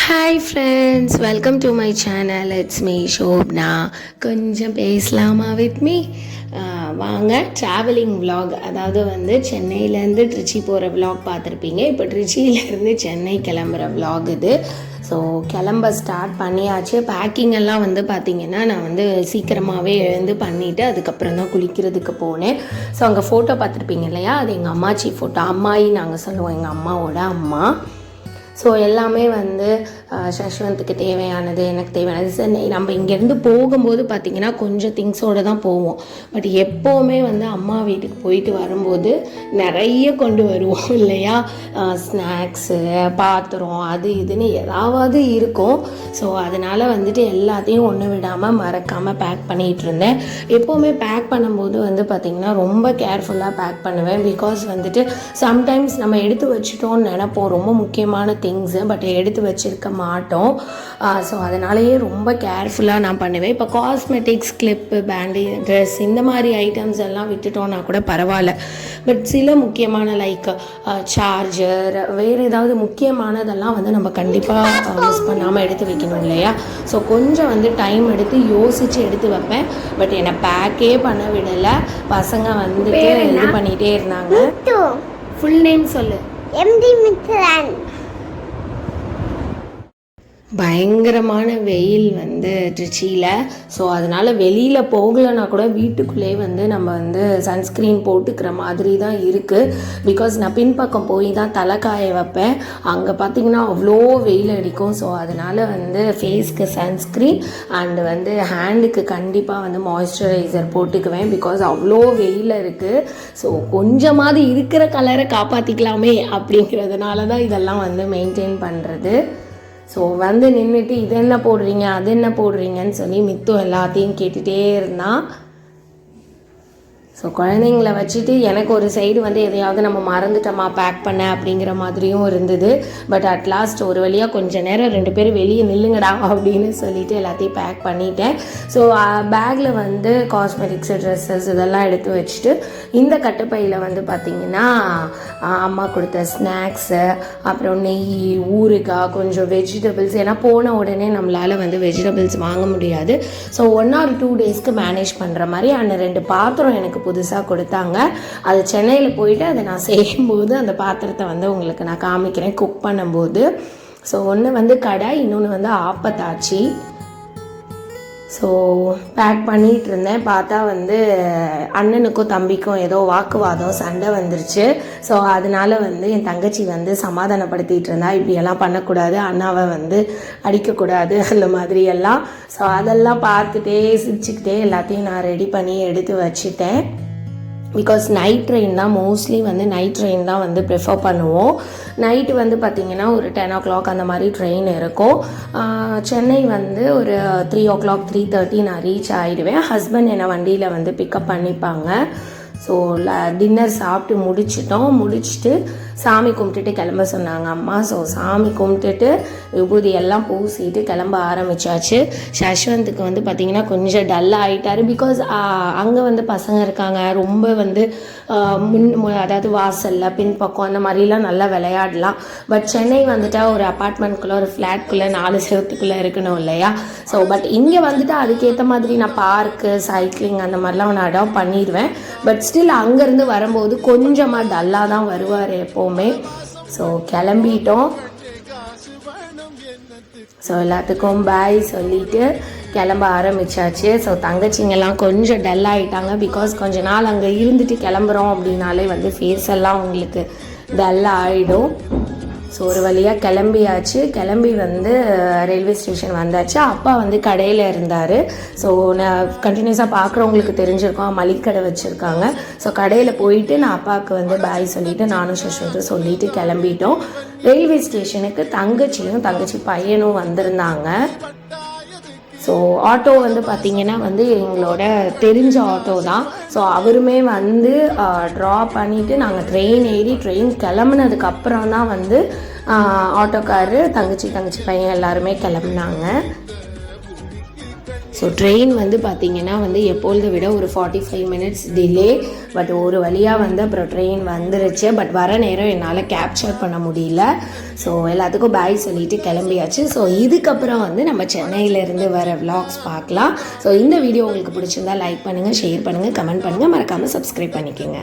Hi friends, welcome to my channel. It's me Shobana. கொஞ்சம் பேசலாமா with me? வாங்க, travelling vlog, அதாவது வந்து சென்னையிலேருந்து ட்ரிச்சி போகிற விலாக் பார்த்துருப்பீங்க. இப்போ ட்ரிச்சியிலேருந்து சென்னை கிளம்புற விலாக் இது. ஸோ கிளம்ப ஸ்டார்ட் பண்ணியாச்சு. பேக்கிங் எல்லாம் வந்து பார்த்திங்கன்னா நான் வந்து சீக்கிரமாகவே எழுந்து பண்ணிவிட்டு அதுக்கப்புறம் தான் குளிக்கிறதுக்கு போனேன். ஸோ அங்கே ஃபோட்டோ பார்த்துருப்பீங்க இல்லையா, அது எங்கள் அம்மாச்சி ஃபோட்டோ. அம்மாயி நாங்கள் சொல்லுவோம், எங்கள் அம்மாவோட அம்மா. ஸோ எல்லாமே வந்து சஷ்வந்த்துக்கு தேவையானது, எனக்கு தேவையானது. சரி, நம்ம இங்கேருந்து போகும்போது பார்த்திங்கன்னா கொஞ்சம் திங்ஸோடு தான் போவோம். பட் எப்போவுமே வந்து அம்மா வீட்டுக்கு போயிட்டு வரும்போது நிறைய கொண்டு வருவோம் இல்லையா. ஸ்நாக்ஸு, பாத்திரம், அது இதுன்னு ஏதாவது இருக்கும். ஸோ அதனால் வந்துட்டு எல்லாத்தையும் ஒன்று விடாமல் மறக்காமல் பேக் பண்ணிகிட்டு இருந்தேன். எப்போவுமே பேக் பண்ணும்போது வந்து பார்த்திங்கன்னா ரொம்ப கேர்ஃபுல்லாக பேக் பண்ணுவேன். பிகாஸ் வந்துட்டு சம்டைம்ஸ் நம்ம எடுத்து வச்சுட்டோன்னு நினைப்போம் ரொம்ப முக்கியமான திங்ஸு, பட் எடுத்து வச்சுருக்க மாட்டோம். ஸோ அதனாலேயே ரொம்ப கேர்ஃபுல்லாக நான் பண்ணுவேன். இப்போ காஸ்மெட்டிக்ஸ், கிளிப்பு, பேண்டேஜ், ட்ரெஸ் இந்த மாதிரி ஐட்டம்ஸ் எல்லாம் விட்டுட்டோன்னா கூட பரவாயில்ல. பட் சில முக்கியமான லைக் சார்ஜர், வேறு ஏதாவது முக்கியமானதெல்லாம் வந்து நம்ம கண்டிப்பாக மிஸ் பண்ணாமல் எடுத்து வைக்கணும் இல்லையா. ஸோ கொஞ்சம் வந்து டைம் எடுத்து யோசித்து எடுத்து வைப்பேன். பட் என்னை பேக்கே பண்ண விடலை. பசங்க வந்துட்டு இது பண்ணிகிட்டே இருந்தாங்க. ஃபுல் நேம் சொல்லு. எம்டி மித்ரன். பயங்கரமான வெயில் வந்து ட்ரிச்சியில். ஸோ அதனால் வெளியில் போகலைன்னா கூட வீட்டுக்குள்ளேயே வந்து நம்ம வந்து சன்ஸ்க்ரீன் போட்டுக்கிற மாதிரி தான் இருக்குது. பிகாஸ் நான் பின்பக்கம் போய் தான் தலைக்காய வைப்பேன். அங்கே பார்த்திங்கன்னா அவ்வளோ வெயில் அடிக்கும். ஸோ அதனால் வந்து ஃபேஸ்க்கு சன்ஸ்க்ரீன் அண்டு வந்து ஹேண்டுக்கு கண்டிப்பாக வந்து மாய்ஸ்சரைசர் போட்டுக்குவேன். பிகாஸ் அவ்வளோ வெயில் இருக்குது. ஸோ கொஞ்சமாவது இருக்கிற கலரை காப்பாற்றிக்கலாமே அப்படிங்கிறதுனால தான் இதெல்லாம் வந்து மெயின்டைன் பண்ணுறது. ஸோ வந்து நின்றுட்டு இது என்ன போடுறீங்க, அது என்ன போடுறீங்கன்னு சொல்லி மித்தம் எல்லாத்தையும் கேட்டுகிட்டே இருந்தான். ஸோ குழந்தைங்கள வச்சுட்டு எனக்கு ஒரு சைடு வந்து எதையாவது நம்ம மறந்துட்டோமா பேக் பண்ண அப்படிங்கிற மாதிரியும் இருந்தது. பட் அட்லாஸ்ட் ஒரு வழியாக கொஞ்சம் நேரம் 2 பேரும் வெளியே நில்லுங்கடா அப்படின்னு சொல்லிட்டு எல்லாத்தையும் பேக் பண்ணிட்டேன். ஸோ பேக்கில் வந்து காஸ்மெட்டிக்ஸு, ட்ரெஸ்ஸஸ் இதெல்லாம் எடுத்து வச்சுட்டு இந்த கட்டுப்பையில் வந்து பார்த்திங்கன்னா அம்மா கொடுத்த ஸ்நாக்ஸு, அப்புறம் நெய், ஊறுகாய், கொஞ்சம் வெஜிடபிள்ஸ். ஏன்னா போன உடனே நம்மளால் வந்து வெஜிடபிள்ஸ் வாங்க முடியாது. ஸோ 1 or 2 டேஸ்க்கு மேனேஜ் பண்ணுற மாதிரி அந்த 2 பாத்திரம் எனக்கு புதுசாக கொடுத்தாங்க. அது சென்னையில் போயிட்டு அதை நான் செய்யும்போது அந்த பாத்திரத்தை வந்து உங்களுக்கு நான் காமிக்கிறேன் குக் பண்ணும்போது. ஸோ ஒன்று வந்து கடாய், இன்னொன்று வந்து ஆப்பத்தாச்சி. ஸோ பேக் பண்ணிகிட்டு இருந்தேன். பார்த்தா வந்து அண்ணனுக்கும் தம்பிக்கும் ஏதோ வாக்குவாதம், சண்டை வந்துருச்சு. ஸோ அதனால் வந்து என் தங்கச்சி வந்து சமாதானப்படுத்திகிட்டு இருந்தா, இப்படியெல்லாம் பண்ணக்கூடாது, அண்ணாவை வந்து அடிக்கக்கூடாது, அந்த மாதிரியெல்லாம். ஸோ அதெல்லாம் பார்த்துட்டே சிரிச்சுக்கிட்டே எல்லாத்தையும் நான் ரெடி பண்ணி எடுத்து வச்சுட்டேன். பிகாஸ் நைட் ட்ரெயின் தான், மோஸ்ட்லி வந்து நைட் ட்ரெயின் தான் வந்து ப்ரிஃபர் பண்ணுவோம். நைட்டு வந்து பார்த்திங்கன்னா ஒரு 10 o'clock அந்த மாதிரி ட்ரெயின் இருக்கும். சென்னை வந்து ஒரு 3 o'clock 3:30 நான் ரீச் ஆகிடுவேன். ஹஸ்பண்ட் என்னை வண்டியில் வந்து பிக்கப் பண்ணிப்பாங்க. ஸோ டின்னர் சாப்பிட்டு முடிச்சுட்டு சாமி கும்பிட்டுட்டு கிளம்ப சொன்னாங்க அம்மா. ஸோ சாமி கும்பிட்டுட்டு விபூதி எல்லாம் பூசிட்டு கிளம்ப ஆரம்பித்தாச்சு. சஷ்வந்துக்கு வந்து பார்த்திங்கன்னா கொஞ்சம் டல்லாக ஆகிட்டார். பிகாஸ் அங்கே வந்து பசங்க இருக்காங்க, ரொம்ப வந்து அதாவது வாசலில் பின்பக்கம் அந்த மாதிரிலாம் நல்லா விளையாடலாம். பட் சென்னை வந்துட்டால் ஒரு அப்பார்ட்மெண்ட்குள்ளே, ஒரு ஃப்ளாட்குள்ளே 4 செவத்துக்குள்ளே இருக்கணும் இல்லையா. ஸோ பட் இங்கே வந்துட்டு அதுக்கேற்ற மாதிரி நான் பார்க்கு, சைக்கிளிங் அந்த மாதிரிலாம் நான் அடாப்ட் பண்ணிடுவேன். பட் ஸ்டில் அங்கேருந்து வரும்போது கொஞ்சமாக டல்லாக தான் வருவார் எப்போவுமே. ஸோ கிளம்பிட்டோம். ஸோ எல்லாத்துக்கும் பாய் சொல்லிவிட்டு கிளம்ப ஆரம்பித்தாச்சு. ஸோ தங்கச்சிங்கெல்லாம் கொஞ்சம் டல் ஆகிட்டாங்க. பிகாஸ் கொஞ்ச நாள் அங்கே இருந்துட்டு கிளம்புறோம் அப்படின்னாலே வந்து ஃபேஸ் எல்லாம் உங்களுக்கு டல் ஆகிடும். ஸோ ஒரு வழியாக கிளம்பியாச்சு. கிளம்பி வந்து ரயில்வே ஸ்டேஷன் வந்தாச்சு. அப்பா வந்து கடையில் இருந்தார். ஸோ நான் கண்டினியூஸாக பார்க்குறவங்களுக்கு தெரிஞ்சிருக்கோம், மளிகை கடை வச்சுருக்காங்க. ஸோ கடையில் போயிட்டு நான் அப்பாவுக்கு வந்து பாய் சொல்லிவிட்டு நானும் சஷ்வந்தும் சொல்லிவிட்டு கிளம்பிட்டோம். ரயில்வே ஸ்டேஷனுக்கு தங்கச்சியும் தங்கச்சி பையனும் வந்திருந்தாங்க. ஸோ ஆட்டோ வந்து பார்த்திங்கன்னா வந்து எங்களோட தெரிஞ்ச ஆட்டோ தான். ஸோ அவருமே வந்து ட்ரா பண்ணிவிட்டு நாங்கள் ட்ரெயின் ஏறி ட்ரெயின் கிளம்புனதுக்கப்புறம் தான் வந்து ஆட்டோக்காரு, தங்கச்சி பையன் எல்லாருமே கிளம்புனாங்க. ஸோ ஸோ ட்ரெயின் வந்து பார்த்திங்கன்னா வந்து எப்பொழுதை விட ஒரு 45 மினிட்ஸ் டிலே. பட் ஒரு வழியாக வந்து அப்புறம் ட்ரெயின் வந்துருச்சு. பட் வர நேரம் என்னால் கேப்சர் பண்ண முடியல. ஸோ எல்லாத்துக்கும் பாய் சொல்லிட்டு கிளம்பியாச்சு. ஸோ இதுக்கப்புறம் வந்து நம்ம சென்னையிலேருந்து வர vlogs பார்க்கலாம். ஸோ இந்த வீடியோ உங்களுக்கு பிடிச்சிருந்தா லைக் பண்ணுங்கள், ஷேர் பண்ணுங்கள், கமெண்ட் பண்ணுங்கள், மறக்காமல் சப்ஸ்கிரைப் பண்ணிக்கோங்க.